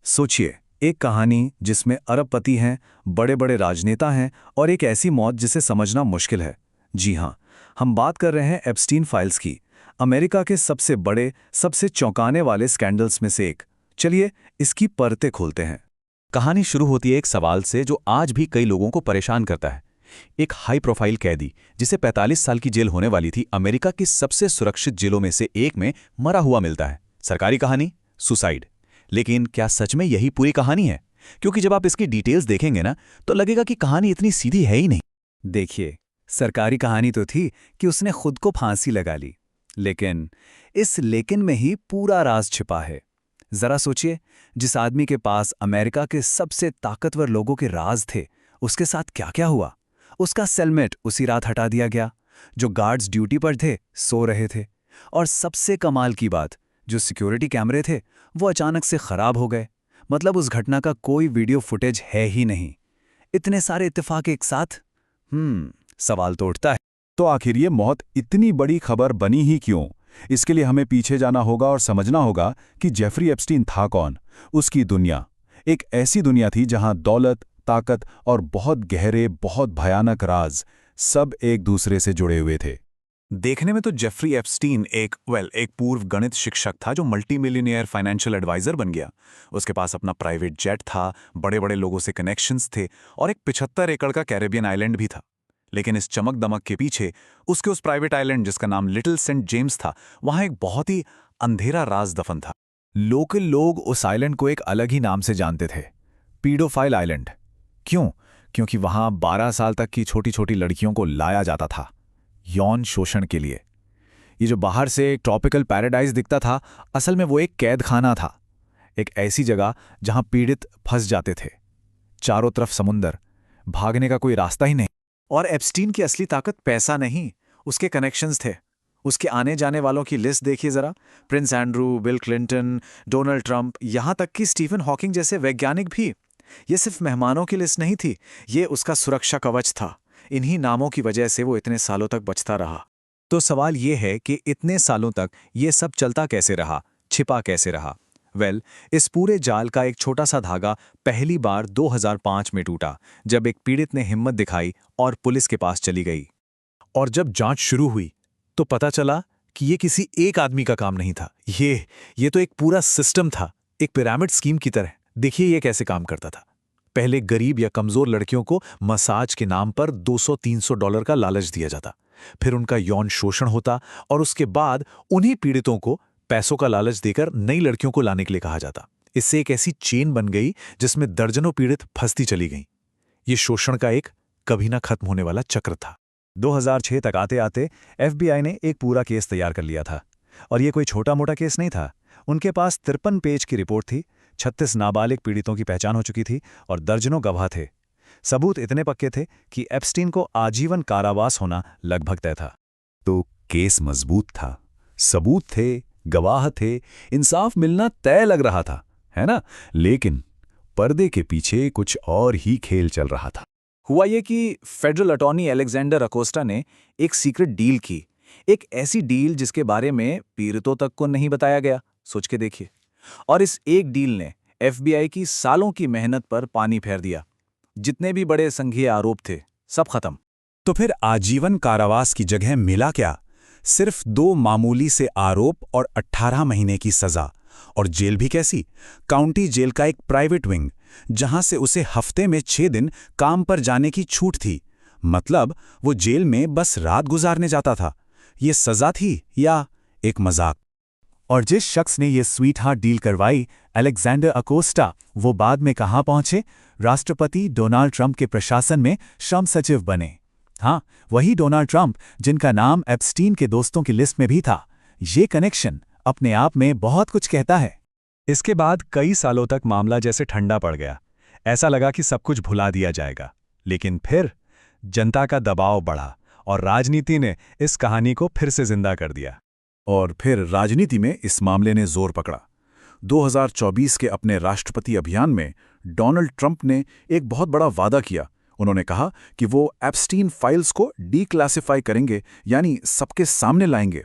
सोचिए, एक कहानी जिसमें अरबपति हैं, बड़े बड़े राजनेता हैं और एक ऐसी मौत जिसे समझना मुश्किल है। जी हाँ, हम बात कर रहे हैं एप्स्टीन फाइल्स की, अमेरिका के सबसे बड़े, सबसे चौंकाने वाले स्कैंडल्स में से एक। चलिए इसकी परतें खोलते हैं। कहानी शुरू होती है एक सवाल से जो आज भी कई लोगों को परेशान करता है। एक हाई प्रोफाइल कैदी जिसे 45 साल की जेल होने वाली थी, अमेरिका की सबसे सुरक्षित जेलों में से एक में मरा हुआ मिलता है। सरकारी कहानी, सुसाइड। लेकिन क्या सच में यही पूरी कहानी है? क्योंकि जब आप इसकी डिटेल्स देखेंगे ना, तो लगेगा कि कहानी इतनी सीधी है ही नहीं। देखिए, सरकारी कहानी तो थी कि उसने खुद को फांसी लगा ली, लेकिन इस लेकिन में ही पूरा राज छिपा है। जरा सोचिए, जिस आदमी के पास अमेरिका के सबसे ताकतवर लोगों के राज थे, उसके साथ क्या क्या हुआ। उसका सेलमेट उसी रात हटा दिया गया, जो गार्ड्स ड्यूटी पर थे सो रहे थे, और सबसे कमाल की बात, जो सिक्योरिटी कैमरे थे वो अचानक से खराब हो गए। मतलब उस घटना का कोई वीडियो फुटेज है ही नहीं। इतने सारे इत्तेफाक एक साथ, सवाल तो उठता है। तो आखिर ये मौत इतनी बड़ी खबर बनी ही क्यों? इसके लिए हमें पीछे जाना होगा और समझना होगा कि जेफरी एप्स्टीन था कौन। उसकी दुनिया एक ऐसी दुनिया थी जहां दौलत, ताकत और बहुत गहरे, बहुत भयानक राज सब एक दूसरे से जुड़े हुए थे। देखने में तो जेफरी एप्स्टीन एक पूर्व गणित शिक्षक था जो मल्टी मिलियनियर फाइनेंशियल एडवाइजर बन गया। उसके पास अपना प्राइवेट जेट था, बड़े बड़े लोगों से कनेक्शंस थे और एक 75 एकड़ का कैरेबियन आइलैंड भी था। लेकिन इस चमक दमक के पीछे, उसके उस प्राइवेट आइलैंड जिसका नाम लिटिल सेंट जेम्स था, वहां एक बहुत ही अंधेरा राज दफन था। लोकल लोग उस आइलैंड को एक अलग ही नाम से जानते थे, पीडोफाइल आइलैंड। क्यों? क्योंकि वहां 12 साल तक की छोटी छोटी लड़कियों को लाया जाता था, यौन शोषण के लिए। ये जो बाहर से एक ट्रॉपिकल पैराडाइज दिखता था, असल में वो एक कैद खाना था। एक ऐसी जगह जहां पीड़ित फंस जाते थे। चारों तरफ समुंदर, भागने का कोई रास्ता ही नहीं। और एप्स्टीन की असली ताकत पैसा नहीं, उसके कनेक्शंस थे। उसके आने जाने वालों की लिस्ट देखिए जरा। Prince Andrew, bill Clinton, Donald Trump, यहां तक कि स्टीफन हॉकिंग जैसे वैज्ञानिक भी। ये सिर्फ मेहमानों की लिस्ट नहीं थी, ये उसका सुरक्षा कवच था। इन्हीं नामों की वजह से वो इतने सालों तक बचता रहा। तो सवाल ये है कि इतने सालों तक ये सब चलता कैसे रहा, छिपा कैसे रहा? इस पूरे जाल का एक छोटा सा धागा पहली बार 2005 में टूटा, जब एक पीड़ित ने हिम्मत दिखाई और पुलिस के पास चली गई। और जब जांच शुरू हुई तो पता चला कि ये किसी एक आदमी का काम नहीं था। ये तो एक पूरा सिस्टम था, एक पिरामिड स्कीम की तरह। देखिए ये कैसे काम करता था। पहले गरीब या कमजोर लड़कियों को मसाज के नाम पर $200-300 का लालच दिया जाता। फिर उनका यौन शोषण होता और उसके बाद उन्हीं पीड़ितों को पैसों का लालच देकर नई लड़कियों को लाने के लिए कहा जाता। इससे एक ऐसी चेन बन गई जिसमें दर्जनों पीड़ित फंसती चली गईं। ये शोषण का एक कभी ना खत्म होने वाला चक्र था। 2006 तक आते आते FBI ने एक पूरा केस तैयार कर लिया था। और ये कोई छोटा मोटा केस नहीं था। उनके पास 53 पेज की रिपोर्ट थी, 36 नाबालिग पीड़ितों की पहचान हो चुकी थी और दर्जनों गवाह थे। सबूत इतने पक्के थे कि एप्स्टीन को आजीवन कारावास होना लगभग तय था। तो केस मजबूत था, सबूत थे, गवाह थे, इंसाफ मिलना तय लग रहा था, है ना? लेकिन पर्दे के पीछे कुछ और ही खेल चल रहा था। हुआ ये कि फेडरल अटॉर्नी अलेक्जेंडर अकोस्टा ने एक सीक्रेट डील की। एक ऐसी डील जिसके बारे में पीड़ितों तक को नहीं बताया गया। सोच के देखिए। और इस एक डील ने FBI की सालों की मेहनत पर पानी फेर दिया। जितने भी बड़े संघीय आरोप थे, सब खत्म। तो फिर आजीवन कारावास की जगह मिला क्या? सिर्फ 2 मामूली से आरोप और 18 महीने की सजा। और जेल भी कैसी? काउंटी जेल का एक प्राइवेट विंग, जहां से उसे हफ्ते में 6 दिन काम पर जाने की छूट थी। मतलब वो जेल में बस रात गुजारने जाता था। ये सजा थी या एक मजाक? और जिस शख्स ने ये स्वीट हार्ट डील करवाई, अलेक्जेंडर अकोस्टा, वो बाद में कहाँ पहुंचे? राष्ट्रपति डोनाल्ड ट्रंप के प्रशासन में श्रम सचिव बने। हाँ, वही डोनाल्ड ट्रंप जिनका नाम एप्स्टीन के दोस्तों की लिस्ट में भी था। ये कनेक्शन अपने आप में बहुत कुछ कहता है। इसके बाद कई सालों तक मामला जैसे ठंडा पड़ गया। ऐसा लगा कि सब कुछ भुला दिया जाएगा। लेकिन फिर जनता का दबाव बढ़ा और राजनीति ने इस कहानी को फिर से जिंदा कर दिया। और फिर राजनीति में इस मामले ने जोर पकड़ा। 2024 के अपने राष्ट्रपति अभियान में डोनाल्ड ट्रंप ने एक बहुत बड़ा वादा किया। उन्होंने कहा कि वो एप्स्टीन फाइल्स को डीक्लासिफाई करेंगे, यानी सबके सामने लाएंगे।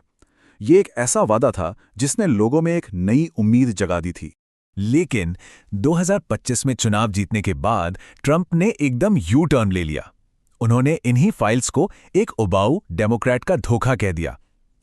ये एक ऐसा वादा था जिसने लोगों में एक नई उम्मीद जगा दी थी। लेकिन 2025 में चुनाव जीतने के बाद ट्रंप ने एकदम यू टर्न ले लिया। उन्होंने इन्हीं फाइल्स को एक उबाऊ डेमोक्रेट का धोखा कह दिया।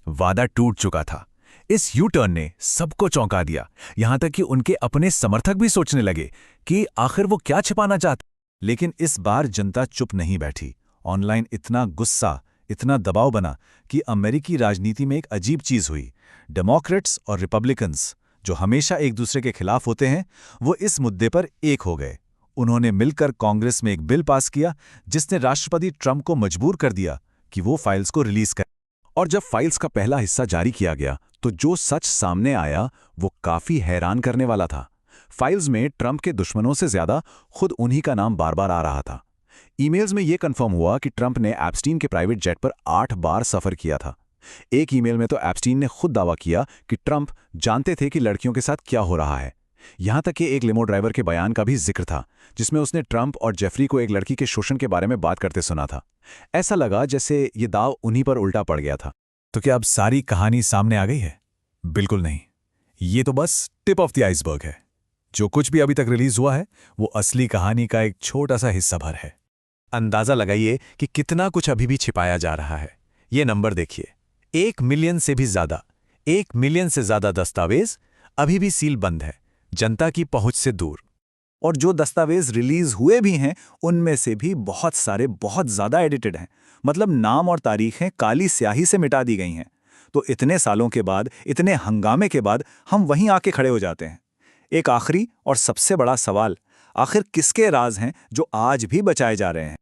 वादा टूट चुका था। इस यू टर्न ने सबको चौंका दिया, यहां तक कि उनके अपने समर्थक भी सोचने लगे कि आखिर वो क्या छिपाना चाहते। लेकिन इस बार जनता चुप नहीं बैठी। ऑनलाइन इतना गुस्सा, इतना दबाव बना कि अमेरिकी राजनीति में एक अजीब चीज हुई। डेमोक्रेट्स और रिपब्लिकन्स, जो हमेशा एक दूसरे के खिलाफ होते हैं, वो इस मुद्दे पर एक हो गए। उन्होंने मिलकर कांग्रेस में एक बिल पास किया जिसने राष्ट्रपति ट्रंप को मजबूर कर दिया कि वो फाइल्स को रिलीज करें। और जब फाइल्स का पहला हिस्सा जारी किया गया तो जो सच सामने आया वो काफी हैरान करने वाला था। फाइल्स में ट्रंप के दुश्मनों से ज्यादा खुद उन्हीं का नाम बार बार आ रहा था। ईमेल्स में यह कंफर्म हुआ कि ट्रंप ने एप्स्टीन के प्राइवेट जेट पर 8 बार सफर किया था। एक ईमेल में तो एप्स्टीन ने खुद दावा किया कि ट्रंप जानते थे कि लड़कियों के साथ क्या हो रहा है। यहां तक कि एक लिमो ड्राइवर के बयान का भी जिक्र था जिसमें उसने ट्रंप और जेफरी को एक लड़की के शोषण के बारे में बात करते सुना था। ऐसा लगा जैसे ये दाव उन्हीं पर उल्टा पड़ गया था। तो क्या अब सारी कहानी सामने आ गई है? बिल्कुल नहीं। ये तो बस टिप ऑफ द आइसबर्ग है। जो कुछ भी अभी तक रिलीज हुआ है वो असली कहानी का एक छोटा सा हिस्सा भर है। अंदाजा लगाइए कि कितना कुछ अभी भी छिपाया जा रहा है। ये नंबर देखिए, 1 मिलियन से भी ज्यादा, 1 मिलियन से ज्यादा दस्तावेज अभी भी सील बंद है, जनता की पहुंच से दूर। और जो दस्तावेज रिलीज हुए भी हैं उनमें से भी बहुत सारे बहुत ज्यादा एडिटेड हैं। मतलब नाम और तारीखें काली स्याही से मिटा दी गई हैं। तो इतने सालों के बाद, इतने हंगामे के बाद हम वहीं आके खड़े हो जाते हैं। एक आखिरी और सबसे बड़ा सवाल, आखिर किसके राज हैं जो आज भी बचाए जा रहे हैं?